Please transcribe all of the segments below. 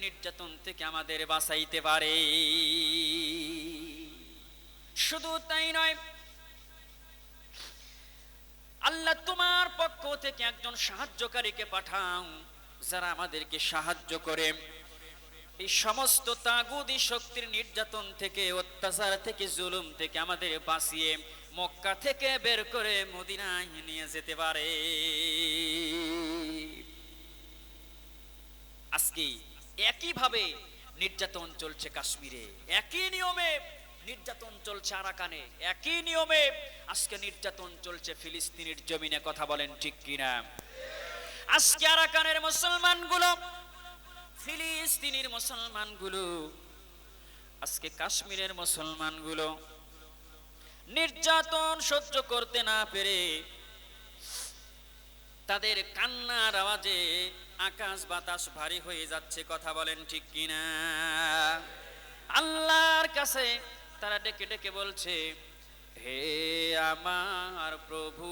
নির্যাতন থেকে আমাদের বাঁচাইতে পারে। শুধু তাই নয়, আল্লাহ তোমার পক্ষ থেকে একজন সাহায্যকারীকে পাঠাও, যারা আমাদেরকে সাহায্য করে এই সমস্ত তাগুদি শক্তির নির্যাতন থেকে, অত্যাচার থেকে, জুলুম থেকে আমাদের বাঁচিয়ে মক্কা থেকে বের করে মদিনায় নিয়ে যেতে পারে। আজকে একইভাবে নির্যাতন চলছে কাশ্মীরে, একই নিয়মে নির্যাতন চলছে আরাকানে, একই নিয়মে আজকে নির্যাতন চলছে ফিলিস্তিনের জমিনে। কথা বলেন ঠিক কিনা? আজকে আরাকানের মুসলমানগুলো, ফিলিস্তিনের মুসলমানগুলো, আজকে কাশ্মীরের মুসলমানগুলো নির্যাতন সহ্য করতে না পেরে তাদের কান্নার আওয়াজে আকাশ বাতাস ভারী হয়ে যাচ্ছে। কথা বলেন ঠিক কিনা? আল্লাহর কাছে তারা ডেকে ডেকে বলছে, হে আমার প্রভু,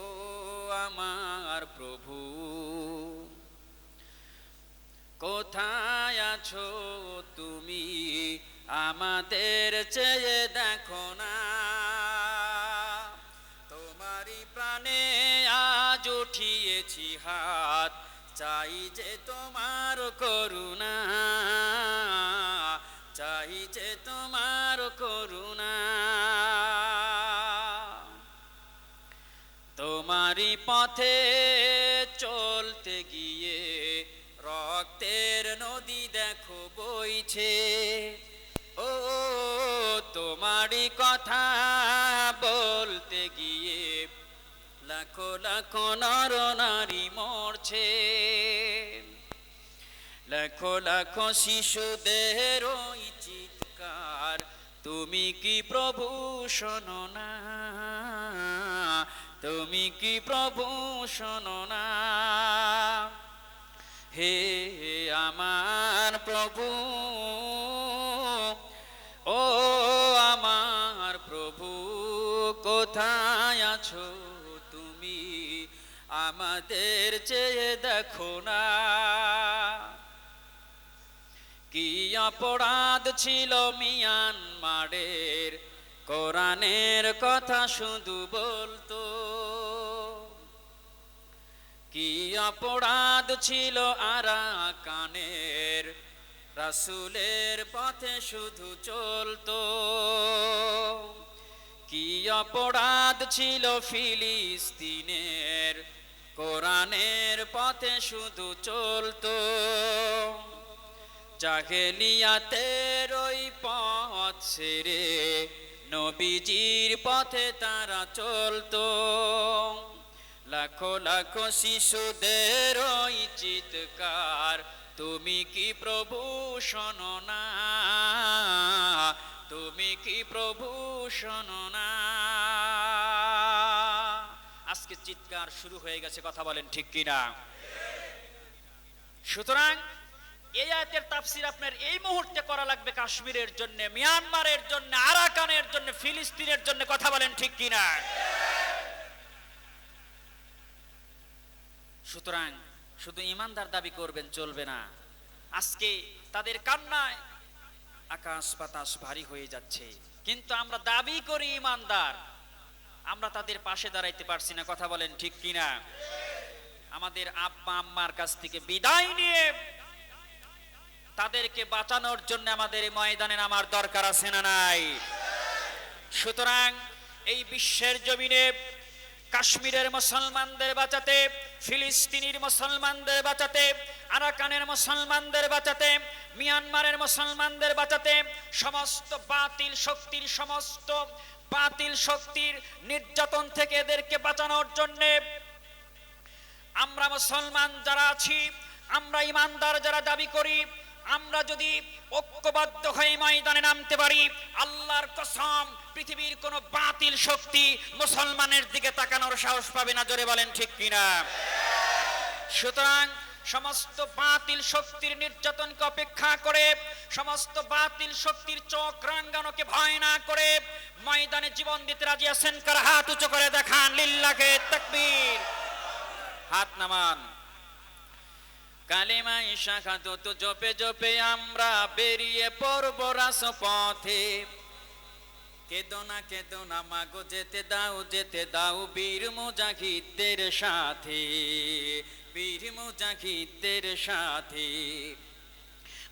ও আমার প্রভু, কোথায় আছো তুমি? আমাদের চেয়ে দেখো না, তোমারই প্রাণে আজ উঠিয়েছি হাত, চাই যে তোমার করুণা, চাই যে তোমার করুণা। তোমারই পথে চলতে গিয়ে রক্তের নদী দেখো বইছে, ও তোমারই কথা বলতে গিয়ে লাখো লাখো নর নারী মরছে, লাখো লাখো শিশুদের ওই চিৎকার, তুমি কি প্রভু শোনো না? তুমি কি প্রভু শোনো না? হে আমার প্রভু, ও আমার প্রভু, কোথায় আছো তুমি? আমাদের চেয়ে দেখো না। কি অপরাধ ছিল মিয়ানমারের, কোরআনের কথা শুধু বলতো। কি অপরাধ ছিল আরাকানের, রাসূলের পথে শুধু চলতো। কি অপরাধ ছিল ফিলিস্তিনের, কোরআনের পথে শুধু চলতো। জাহেলিয়াতের ওই পথ ছেড়ে নবীজির পথে তারা চলতো। লাখো লাখো শিশুদের ওই চিৎকার, তুমি কি প্রভু শোনো না? তুমি কি প্রভু শোনো না? আজকে চিৎকার শুরু হয়ে গেছে। কথা বলেন ঠিক কিনা? সুতরাং এই আয়াতের তাফসীর আপনার এই মুহূর্তে করা লাগবে কাশ্মীরের জন্য, মিয়ানমারের জন্য, আরাকানের জন্য, ফিলিস্তিনের জন্য। কথা বলেন ঠিক কিনা? সুতরাং শুধু ইমানদার দাবি করবেন চলবে না। আজকে তাদের কান্নায় আকাশ বাতাস ভারী হয়ে যাচ্ছে, কিন্তু আমরা দাবি করি ইমানদার, আমরা তাদের পাশে দাঁড়াইতে পারছি না। কথা বলেন ঠিক কিনা? আমাদের আব্বা আম্মার কাছ থেকে বিদায় নিয়ে তাদেরকে বাঁচানোর জন্য আমাদের এই ময়দানে নামার দরকার আছে না নাই? সুতরাং এই বিশ্বের জমিনে কাশ্মীরের মুসলমানদের বাঁচাতে, ফিলিস্তিনের মুসলমানদের বাঁচাতে, আরাকানের মুসলমানদের বাঁচাতে, মিয়ানমারের মুসলমানদের বাঁচাতে, সমস্ত বাতিল শক্তির নির্যাতন থেকে এদেরকে বাঁচানোর জন্য আমরা মুসলমান যারা আছি, আমরা ইমানদার যারা দাবি করি, আমরা যদি ঐক্যবদ্ধ হয়ে ময়দানে নামতে পারি, আল্লাহর কসম পৃথিবীর কোন বাতিল শক্তি মুসলমানের দিকে তাকানোর সাহস পাবে না। জোরে বলেন ঠিক কিনা? সুতরাং সমস্ত বাতিল শক্তির নির্যাতনকে অপেক্ষা করে, সমস্ত বাতিল শক্তির চোখ রাঙ্গানোকে ভয় না করে ময়দানে জীবন দিতে রাজি আছেন? কার হাত উঁচু করে দেখান লিল্লাহে তাকবীর। হাত নামান। কালেমাই শাহাদাত জপে জপে আমরা বেরিয়ে পড়ব রাজপথে। কেদো না মাগো যেতে দাও বীর মুজাহিদদের সাথে, বীর মুজাহিদদের সাথে।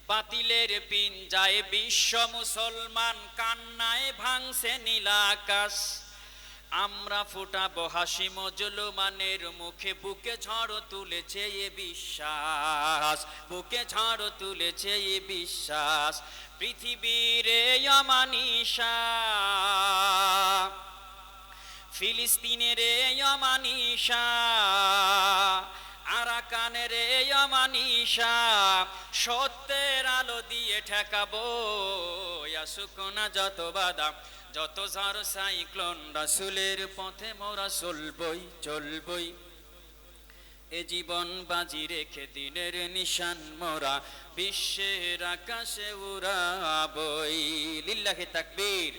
বাতিলের পিঞ্জায় বিশ্ব মুসলমান, কান্নায় ভাঙছে নীলাকাশ। আমরা ফুটাবো হাসি মজলুমানের মুখে, বুকে ঝড় তুলেছে এ বিশ্বাস, বুকে ঝড় তুলেছে এ বিশ্বাস। পৃথিবীর অমানিসা, ফিলিস্তিনের অমানিসা, আরাকানের অমানিসা, সত্যের আলো দিয়ে ঠেকাবো। আসুক না যত বাধা, যত ঝড় সাইক্লোন, রাসূলের পথে মোরা চলবই। এ জীবন বাজি রেখে দিনের নিশান মোরা বিশ্বের আকাশে উড়াবই। লিল্লাহি তাকবীর।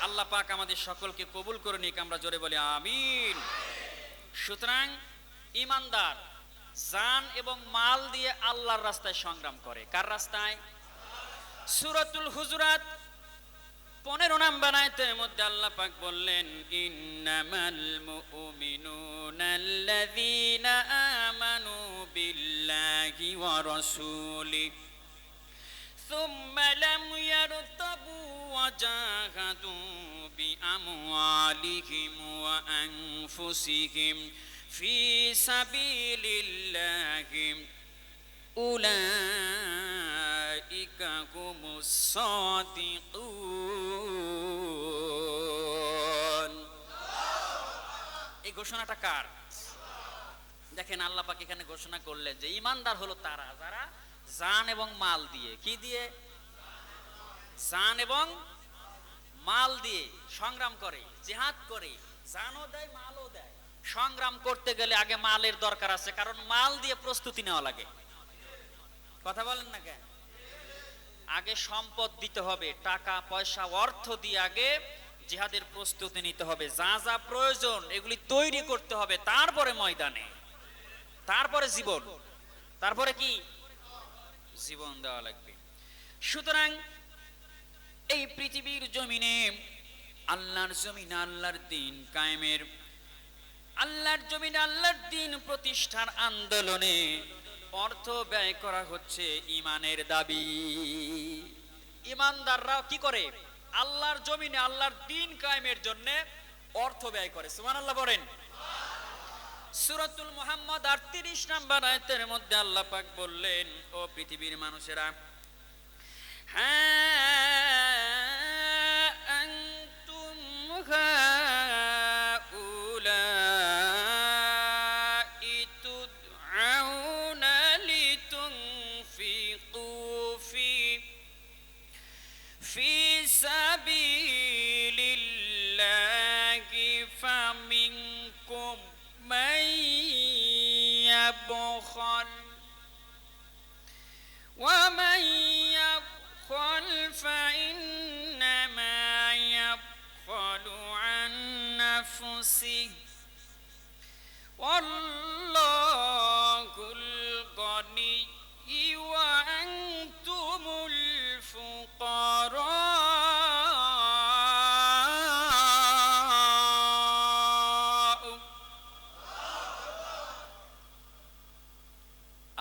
আল্লাহ পাক আমাদের সকলকে কবুল করে নিক, আমরা জোরে বলি আমিন। সুতরাং ঈমানদার জান এবং মাল দিয়ে আল্লাহর রাস্তায় সংগ্রাম করে। কার রাস্তায়? সূরাতুল হুজুরাত 15 নম্বর আয়াতের মধ্যে আল্লাহ পাক বললেন, ইন্নামাল মুমিনুনাল্লাযীনা আমানু বিল্লাহি ওয়া রাসূলিহি সুম্মা লাম ইয়ারতাবু ওয়া জাহাদু বিআমওয়ালিহিম ওয়া আনফুসিহিম ফি সাবিলিল্লাহি উলাইকা হুমুস সাদিকুন। এই ঘোষণাটা কার? দেখেন আল্লাহ পাক এখানে ঘোষণা করলেন যে ঈমানদার হলো তারা যারা জান এবং মাল দিয়ে, কি দিয়ে? জান এবং মাল দিয়ে সংগ্রাম করে, জিহাদ করে, জানও দেয় মালও দেয়। সংগ্রাম করতে গেলে আগে মালের দরকার আছে, কারণ মাল দিয়ে প্রস্তুতি নেওয়া লাগে। কথা বলেন না কেন? আগে সম্পদ দিতে হবে, টাকা পয়সা অর্থ দিয়ে আগে জিহাদের প্রস্তুতি নিতে হবে। যা যা প্রয়োজন এগুলি তৈরি করতে হবে, তারপরে ময়দানে, তারপরে জীবন, তারপরে কি জীবন দেওয়া লাগবে। সুতরাং এই পৃথিবীর জমিনে আল্লাহর জমিনে আল্লাহর দ্বীন কায়েমের, আল্লাহর জমিনে আল্লাহর দ্বীন প্রতিষ্ঠার আন্দোলনে অর্থ ব্যয় করা হচ্ছে ঈমানের দাবি। ঈমানদাররা কি করে? আল্লাহর জমিনে আল্লাহর দ্বীন কায়েমের জন্য অর্থ ব্যয় করে। সুবহানাল্লাহ বলেন। সূরাতুল মুহাম্মদ 38 নম্বর আয়াতের মধ্যে আল্লাহ পাক বললেন, ও পৃথিবীর মানুষেরা, আনতুম হাউলাই তুদআউনা লিতুনফিকু ফি সাবিলিল্লাহি ফামিনকুম মান ইয়াবখাল ওয়া মান ইয়াবখাল ফাইন্নামা ইয়াবখালু আন নাফসিহি ওয়াল্লাহুল গনিয়্যু ওয়া আনতুমুল ফুকারা।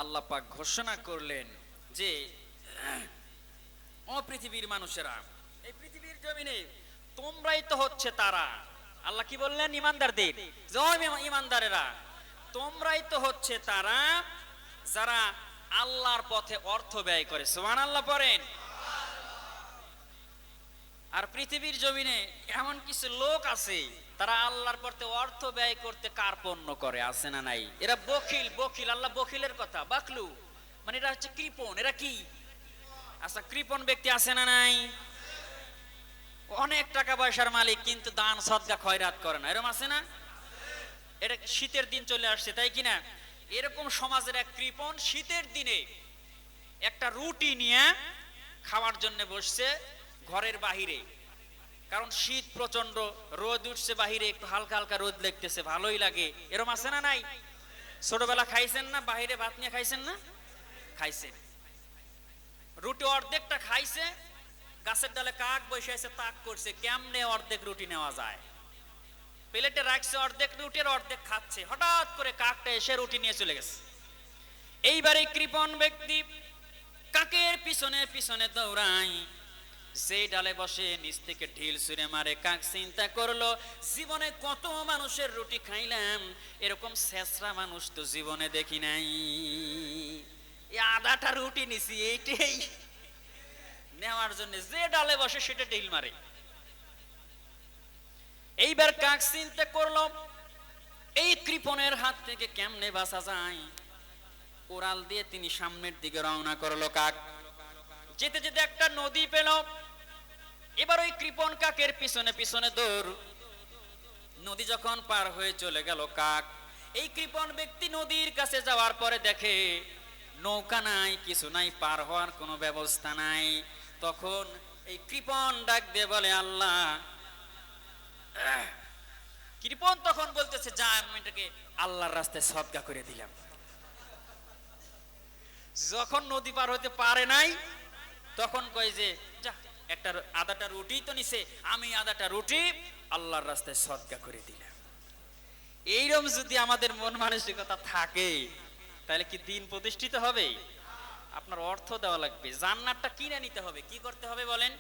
আল্লাহ পাক ঘোষণা করলেন যে ও পৃথিবীর মানুষেরা, এই পৃথিবীর জমিনে তোমরাই তো হচ্ছে তারা। আল্লাহ কি বললেন? ঈমানদারদের, যে ও ঈমানদারেরা, তোমরাই তো হচ্ছে তারা যারা আল্লাহর পথে অর্থ ব্যয় করে। সুবহানাল্লাহ পড়েন। আর পৃথিবীর জমিনে এমন কিছু লোক আছে তারা আল্লাহর পথে অর্থ ব্যয় করতে কার্পণ্য করে, আছে না নাই? এরা বখিল। বখিল, আল্লাহ বখিলের কথা, বাকলু মানে এরা হচ্ছে কৃপণ। এরা কি? আচ্ছা, কৃপণ ব্যক্তি আছে না নাই? অনেক টাকা পয়সার মালিক, কিন্তু দান সদকা খয়রাত করে না, এরকম আছে না? এটা শীতের দিন চলে আসছে, তাই কিনা? এরকম সমাজের এক কৃপণ শীতের দিনে একটা রুটি নিয়ে খাওয়ার জন্য বসছে ঘরের বাহিরে, কারণ শীত প্রচন্ড, রোদ উঠছে বাহিরে, একটু হালকা হালকা রোদ লাগতেছে, ভালোই লাগে। এরকম আছে না নাই? ছোটবেলা খাইছেন না, বাইরে ভাত নিয়ে খাইছেন না? খাইছেন। রুটি অর্ধেকটা খাইছে, গাছের ডালে কাক বসে আছে, তাক করছে কেমনে অর্ধেক রুটি নেওয়া যায়, প্লেটে রাখছে অর্ধেক রুটির অর্ধেক খাচ্ছে, হঠাৎ করে কাকটা এসে রুটি নিয়ে চলে গেছে। এইবারে কৃপণ ব্যক্তি কাকের পিছনে পিছনে দৌড়ায়, সেই ডালে বসে নিচ থেকে ঢিল ছুঁড়ে মারে। কাক চিন্তা করলো, জীবনে কত মানুষের রুটি খাইলাম, এরকম ছেঁচড়া মানুষ তো জীবনে দেখি নাই, এই আধাটা রুটি নিছি, এইটাই নেওয়ার জন্য যে ডালে বসে সেটা ঢিল মারে। এইবার কাক চিন্তা করলো, এই কৃপণের হাত থেকে কেমনে বাঁচা যায়। ওরাল দিয়ে তিনি সামনের দিকে রওনা করলো। কাক যেতে যেতে একটা নদী পেল। এবার ওই কৃপণ কাকের পিছনে পিছনে দৌড়। নদী যখন পার হয়ে চলে গেল, কাক এই কৃপণ ব্যক্তি নদীর কাছে যাওয়ার পরে দেখে নৌকা নাই, কিছু নাই, পার হওয়ার কোনো ব্যবস্থা নাই। তখন এই কৃপণ ডাক দিয়ে বলে, আল্লাহ। কৃপণ তখন বলতেছে, যা আমি এটাকে আল্লাহর রাস্তায় সদকা করে দিলাম। যখন নদী পার হতে পারে নাই, তখন কয় যে, যা একটা আধাটা রুটি তো নিছে, আমি আধাটা রুটি আল্লাহর রাস্তায় সদকা করে দিলাম। এইরকম যদি আমাদের মন মানসিকতা থাকে, তাহলে কি দিন প্রতিষ্ঠিত হবে? আপনার অর্থ দেওয়া লাগবে, জান্নাতটা কিনে নিতে হবে। কি করতে হবে বলেন?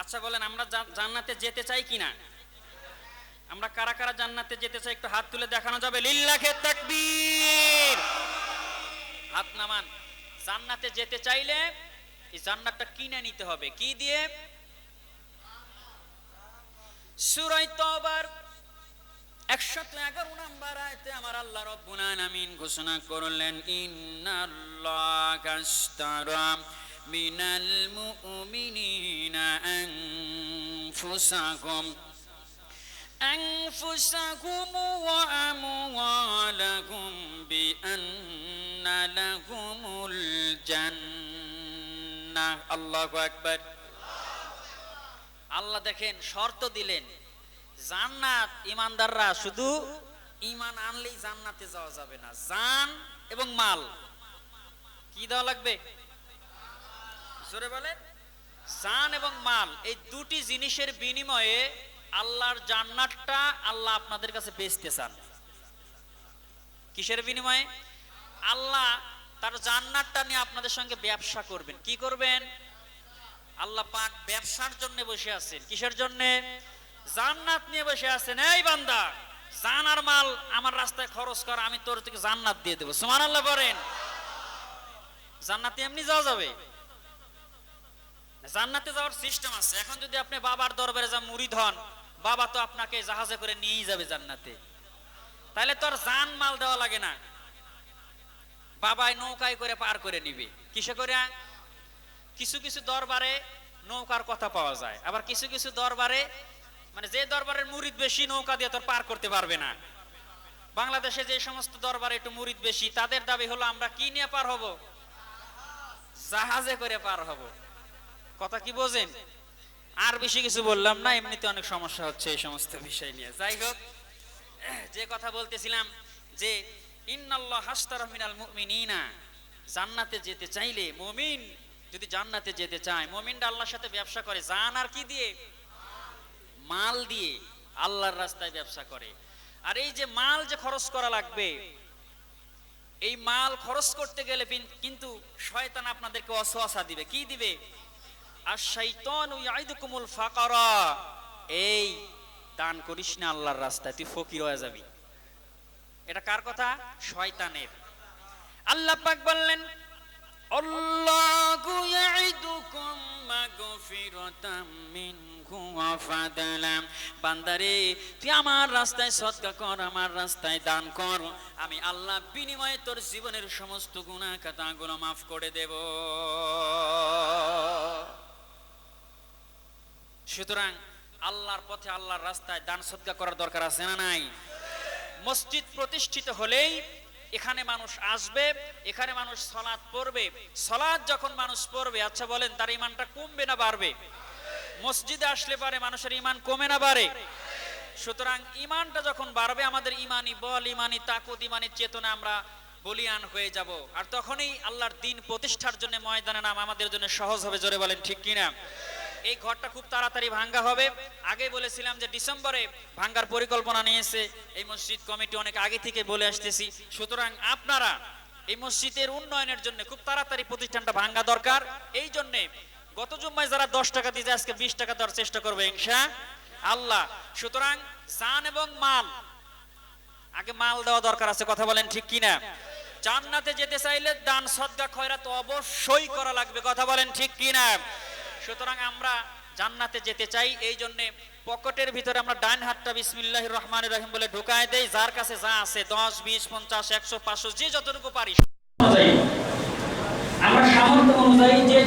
আচ্ছা বলেন, আমরা জান্নাতে যেতে চাই কিনা? আমরা কারা কারা জান্নাতে যেতে চাই একটু হাত তুলে দেখানো যাবে? লিল্লাহে তাকবীর। হাত নামান। জান্নাতে যেতে চাইলে এই জান্নাতটা কিনে নিতে হবে। কি দিয়ে? সূরা তাওবার 111 নম্বর আয়াতে আমার আল্লাহ রাব্বুল আলামিন ঘোষণা করলেন, ইন্নাল্লাহা আশতারা মিনাল মুমিনিনা আনফুসাহুম ওয়া আমওয়ালাহুম বিআন্না লাহুমুল জান্নাহ। আল্লাহু আকবার। আল্লাহ দেখেন শর্ত দিলেন, জান্নাত ইমানদাররা শুধু ঈমান আনলেই জান্নাতে যাওয়া যাবে না, জান এবং মাল কি দেওয়া লাগবে? জোরে বলেন। জান এবং মাল, এই দুটি জিনিসের বিনিময়ে আল্লাহর জান্নাতটা আল্লাহ আপনাদের কাছে বেচতে চান। কিসের বিনিময়ে? আল্লাহ তার জান্নাতটা নিয়ে আপনাদের সঙ্গে ব্যবসা করবেন। কি করবেন? আল্লাহ পাক ব্যবসার জন্য বসে আছেন। কিসের জন্য? জান্নাত নিয়ে বসে আছেন। এই বান্দা, জান আর মাল আমার রাস্তায় খরচ কর, আমি তোর থেকে জান্নাত দিয়ে দেবো। সুবহানাল্লাহ বলেন। জান্নাতে এমনি যাওয়া যাবে? জান্নাতে যাওয়ার সিস্টেম আছে। এখন যদি আপনি বাবার দরবারে যা মুরিদ হন, বাবা তো আপনাকে জাহাজে করে নিয়েই যাবে জান্নাতে। তাহলে তোর জান মাল দেওয়া লাগে না, বাবাই নৌকায় করে পার করে নিবে। কিসে করে? কিছু কিছু দরবারে নৌকার কথা পাওয়া যায়, আবার কিছু কিছু দরবারে, মানে যে দরবারের মুরিদ বেশি, নৌকা দিয়ে তোর পার করতে পারবে না। বাংলাদেশে যে সমস্ত দরবারে একটু মুরিদ বেশি, তাদের দাবি হলো আমরা কি নিয়ে পার হব? জাহাজে করে পার হব। কথা কি বোঝেন? আর বেশি কিছু বললাম না, এমনিতে অনেক সমস্যা হচ্ছে এই সমস্ত বিষয় নিয়ে। যাই হোক, যে কথা বলতেছিলাম যে ইন্নাল্লাহা আশতারা মিনাল মুমিনিনা, জান্নাতে যেতে চাইলে, মুমিন যদি জান্নাতে যেতে চায়, মুমিনরা আল্লাহর সাথে ব্যবসা করে। জান আর কি দিয়ে? মাল দিয়ে আল্লাহর রাস্তায় ব্যবসা করে। আর এই যে মাল যে খরচ করা লাগবে, এই মাল খরচ করতে গেলে কিন্তু শয়তান আপনাদেরকে ওয়াসওয়াসা দিবে। কি দিবে? আশ-শাইতানু ইয়াইদুকুমুল ফাকরা, এই দান করিস না আল্লাহর রাস্তায়, তুই ফকির হয়ে যাবি। এটা কার কথা? শয়তানের। আল্লাহ পাক বললেন, আল্লাহু ইয়াইদুকুম মাগফিরাতাম মিনহু ওয়া ফাদলাম। বান্দারে, তুই আমার রাস্তায় সদকা কর, আমার রাস্তায় দান কর, আমি আল্লাহ বিনিময়ে তোর জীবনের সমস্ত গুনাহ খাতাগুলো মাফ করে দেব। সুতরাং আল্লাহর পথে, আল্লাহর রাস্তায় দান সদকা করার দরকার আছে না নাই? মসজিদ প্রতিষ্ঠিত হলেই এখানে মানুষ আসবে, এখানে মানুষ সালাত পড়বে। সালাত যখন মানুষ পড়বে, আচ্ছা বলেন, তার ঈমানটা কমবে না বাড়বে? মসজিদে আসলে পারে মানুষের ঈমান কমে না বাড়ে? সুতরাং ইমানটা যখন বাড়বে, আমাদের ইমানি বল, ইমানি তাকুত, ইমানি চেতনা আমরা বলিয়ান হয়ে যাব, আর তখনই আল্লাহর দ্বীন প্রতিষ্ঠার জন্য ময়দানে নাম আমাদের জন্য সহজ হবে। জোরে বলেন ঠিক কিনা? এই ঘরটা খুব তাড়াতাড়ি ভাঙ্গা হবে। আগে বলেছিলাম যে ডিসেম্বরে ভাঙ্গার পরিকল্পনা নিয়েছে এই মসজিদ কমিটি, অনেক আগে থেকে বলে আসতেছি। সুতরাং আপনারা এই মসজিদের উন্নয়নের জন্য খুব তাড়াতাড়ি প্রতিষ্ঠানটা ভাঙ্গা দরকার। এই জন্য গত জুম্মায় যারা 10 টাকা দিয়েছে আজকে 20 টাকা দেওয়ার চেষ্টা করবে ইনশাআল্লাহ। সুতরাং জান এবং মাল, আগে মাল দেওয়া দরকার আছে, কথা বলেন ঠিক কিনা? জান্নাতে যেতে চাইলে দান সদকা খয়রাত অবশ্যই করা লাগবে, কথা বলেন ঠিক কিনা? সুতরাং আমরা জান্নাতে যেতে চাই, এই জন্য পকেটের ভিতরে আমরা ডান হাতটা বিসমিল্লাহির রহমানির রহিম বলে ঢুকায় দেই। যার কাছে যা আছে 10, 20, 50, 100, 500 যে যতটুকু পারি আমরা সামর্থ্য অনুযায়ী যে